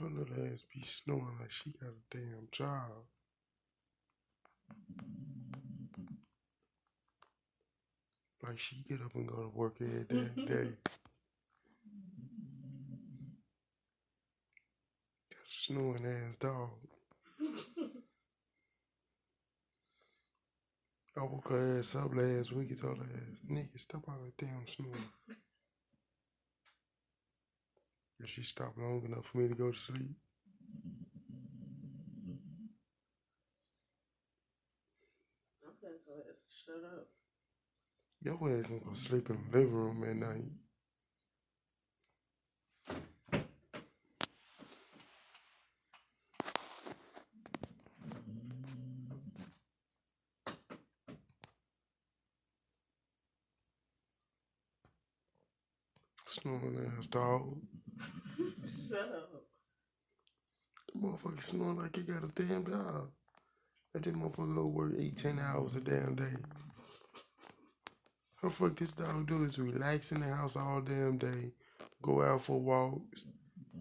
Her little ass be snoring like she got a damn job. Like she get up and go to work every damn day. Got a snoring ass dog. I woke her ass up last week and told her ass, nigga, stop all that damn snoring. And she stopped long enough for me to go to sleep. Okay, so let's shut up. Your ass gonna go sleep in the living room at night. Snoring ass dog. Shut up. The motherfucker snoring like he got a damn job. That motherfucker go work 8-10 hours a damn day. How the fuck this dog do is relax in the house all damn day, go out for walks,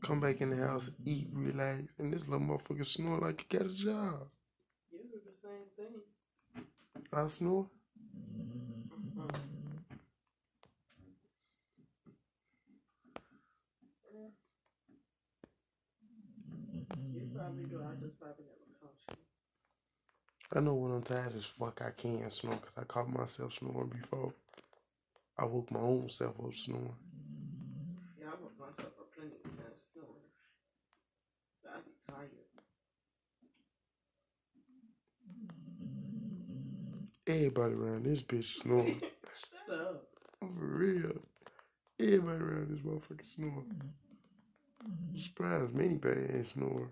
come back in the house, eat, relax, and this little motherfucker snore like he got a job. You do the same thing. I snore? You probably do. I just probably never caught you. I know when I'm tired as fuck I can't snore because I caught myself snoring before. I woke my own self up snoring. Yeah, I woke myself up plenty of times snoring. I be tired. Everybody around this bitch snoring. Shut up. For real. Everybody around this motherfucker snoring. Surprised me anybody ain't snoring.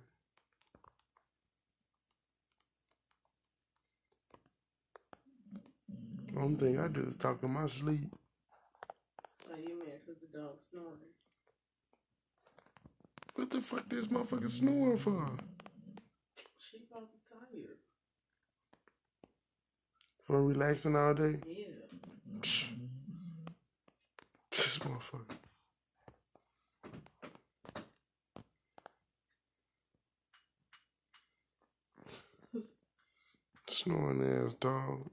The only thing I do is talk in my sleep. So you mad because the dog's snoring? What the fuck this motherfucker snoring for? She probably tired. For relaxing all day? Yeah. Psh. This motherfucker. Snoring ass dog.